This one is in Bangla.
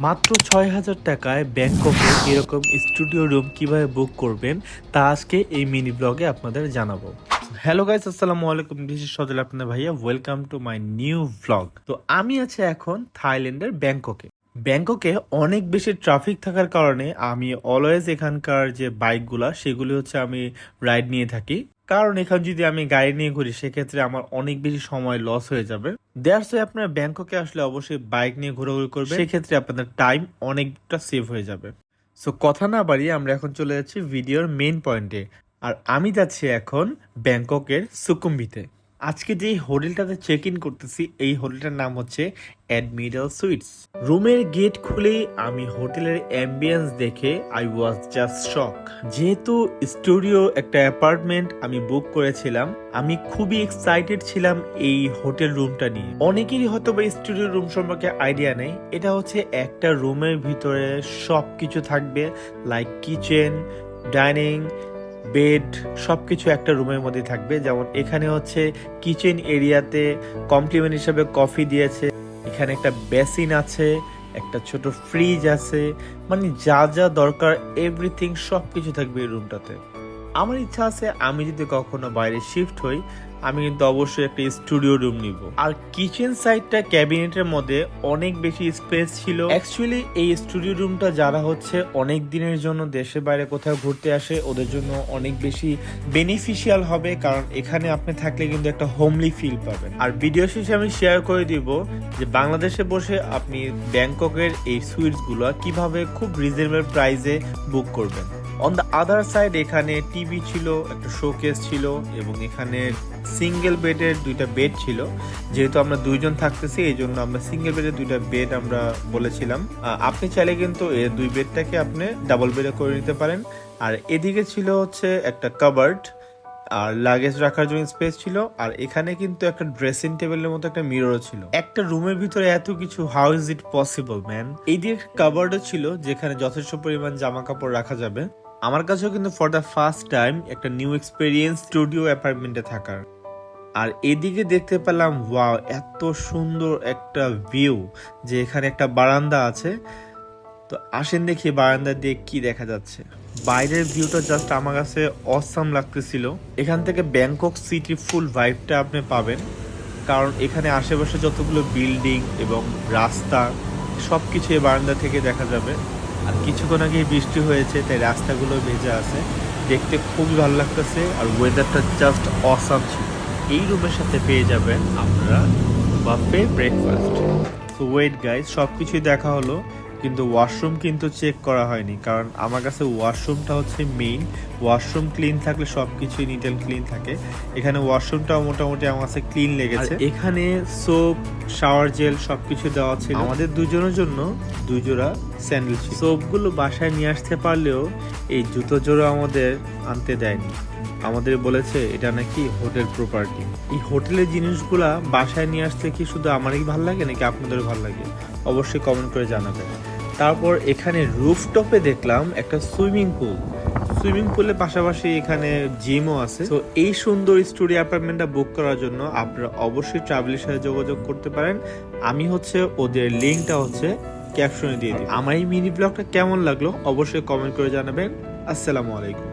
মাত্র ৬,০০০ টাকায় ব্যাংককে এরকম স্টুডিও রুম কিভাবে বুক করবেন তা আজকে এই মিনি ব্লগে আপনাদের জানাবো। হ্যালো গাইস, আসসালামু আলাইকুম। দিস ইজ সজল, আপনাদের ভাইয়া। Welcome to my new blog. তো আমি আছি এখন থাইল্যান্ডের ব্যাংককে। ব্যাংককে অনেক বেশি ট্রাফিক থাকার কারণে আমি অলওয়েজ এখানকার যে বাইকগুলা সেগুলি হচ্ছে আমি রাইড নিয়ে থাকি। কারণ এখানে যদি আমি গাড়ি নিয়ে ঘুরি সেক্ষেত্রে আমার অনেক বেশি সময় লস হয়ে যাবে। দ্যাটস ওয়াই আপনারা ব্যাংককে আসলে অবশ্যই বাইক নিয়ে ঘোরাঘুরি করবেন, সেক্ষেত্রে আপনাদের টাইম অনেকটা সেভ হয়ে যাবে। সো কথা না বাড়িয়ে আমরা এখন চলে যাচ্ছি ভিডিওর মেইন পয়েন্টে। আর আমি যাচ্ছি এখন ব্যাংককের সুকুমভিতে। আজকে যে হোটেলটাতে চেক ইন করতেছি এই হোটেলটার নাম হচ্ছে অ্যাডমিরাল সুইটস। রুমের গেট খুলেই আমি হোটেলের অ্যাম্বিয়েন্স দেখে আই ওয়াজ জাস্ট শক। যেহেতু স্টুডিও একটা অ্যাপার্টমেন্ট আমি বুক করেছিলাম, আমি খুবই এক্সাইটেড ছিলাম এই হোটেল রুমটা নিয়ে। অনেকেরই হয়তো বা স্টুডিও রুম সম্পর্কে আইডিয়া নেই। এটা হচ্ছে একটা রুমের ভিতরে সবকিছু থাকবে, লাইক কিচেন, ডাইনিং, বেড, সবকিছু একটা রুমের মধ্যে থাকবে। যেমন এখানে হচ্ছে কিচেন এরিয়াতে কমপ্লিমেন্ট হিসেবে কফি দিয়েছে, এখানে একটা বেসিন আছে, একটা ছোট ফ্রিজ আছে, মানে যা যা দরকার এভরিথিং সবকিছু থাকবে এই রুমটাতে। আমার ইচ্ছা আছে আমি যদি কখনো বাইরে শিফট হই আমি কিন্তু অবশ্যই একটা স্টুডিও রুম নিব। আর কিচেন সাইডটা ক্যাবিনেটের মধ্যে অনেক বেশি স্পেস ছিল। অ্যাকচুয়ালি এই স্টুডিও রুমটা যারা হচ্ছে অনেক দিনের জন্য দেশের বাইরে কোথাও ঘুরতে আসে ওদের জন্য অনেক বেশি বেনিফিশিয়াল হবে, কারণ এখানে আপনি থাকলে কিন্তু একটা হোমলি ফিল পাবেন। আর ভিডিও শেষে আমি শেয়ার করে দিব যে বাংলাদেশে বসে আপনি ব্যাংককের এই সুইটস গুলো কিভাবে খুব রিজনেবল প্রাইসে বুক করবেন। অন দ্য আদার সাইড এখানে টিভি ছিল, একটা শোকেস ছিল এবং এখানে সিঙ্গেল বেডের দুইটা বেড ছিল। যেহেতু আমরা দুইজন থাকতেছি এই জন্য আমরা সিঙ্গেল বেডের দুইটা বেড আমরা বলেছিলাম। আপনি চাইলে কিন্তু এই দুই বেডটাকে আপনি ডাবল বেডে করে নিতে পারেন। আর এদিকে ছিল হচ্ছে একটা কাবার্ড আর লাগেজ রাখার জন্য স্পেস ছিল। আর এখানে কিন্তু একটা ড্রেসিং টেবিলের মতো একটা মিররও ছিল। একটা রুমের ভিতরে এত কিছু, how is it possible man? এই দিকে কাবার্ডও ছিল যেখানে যথেষ্ট পরিমাণ জামা কাপড় রাখা যাবে। আমার কাছেও কিন্তু ফর দ্য ফার্স্ট টাইম একটা নিউ এক্সপেরিয়েন্স স্টুডিও অ্যাপার্টমেন্টে থাকার। আর এদিকে দেখতে পেলাম ওয়াও, এত সুন্দর একটা ভিউ যে এখানে একটা বারান্দা আছে। তো আসেন দেখি বারান্দা দিয়ে কি দেখা যাচ্ছে। বাইরের ভিউটা জাস্ট আমার কাছে অসাম লাগতেছিল। এখান থেকে ব্যাংকক সিটি ফুল ভাইবটা আপনি পাবেন, কারণ এখানে আশেপাশে যতগুলো বিল্ডিং এবং রাস্তা সবকিছু এই বারান্দা থেকে দেখা যাবে। আর কিছুক্ষণ আগে বৃষ্টি হয়েছে তাই রাস্তাগুলো ভেজা আছে, দেখতে খুবই ভালো লাগতেছে। আর ওয়েদারটা জাস্ট অসাম ছিল। এই রুমের সাথে পেয়ে যাবেন আপনারা বাফে ব্রেকফাস্ট। সো ওয়েট গাইজ, সবকিছুই দেখা হলো কিন্তু ওয়াশরুম কিন্তু চেক করা হয়নি, কারণ আমার কাছে ওয়াশরুমটা হচ্ছে মেইন। ওয়াশরুম ক্লিন থাকলে সবকিছুই নিট অ্যান্ড ক্লিন থাকে। এখানে ওয়াশরুমটাও মোটামুটি আমার কাছে ক্লিন লেগেছে। এখানে সোপ, শাওয়ার জেল সবকিছু দেওয়া ছিল। আমাদের দুজনের জন্য দুই জোড়া স্যান্ডেল ছিল। সোপগুলো বাসায় নিয়ে আসতে পারলেও এই জুতো জোড়া আমাদের আনতে দেয়নি। আমাদের বলেছে এটা নাকি হোটেল প্রপার্টি। এই হোটেলের জিনিসগুলা বাসায় নিয়ে আসতে কি শুধু আমারই ভালো লাগে নাকি আপনাদেরও ভালো লাগে? অবশ্যই কমেন্ট করে জানাবেন। তারপর এখানে রুফটপে দেখলাম একটা সুইমিং পুল। সুইমিং পুলের পাশাপাশি এখানে জিমও আছে। তো এই সুন্দর স্টুডিও অ্যাপার্টমেন্টটা বুক করার জন্য আপনারা অবশ্যই ট্রাভেলের সাথে যোগাযোগ করতে পারেন। আমি হচ্ছে ওদের লিঙ্কটা হচ্ছে ক্যাপশনে দিয়ে দিই। আমার এই মিনি ব্লগটা কেমন লাগলো অবশ্যই কমেন্ট করে জানাবেন। আসসালামু আলাইকুম।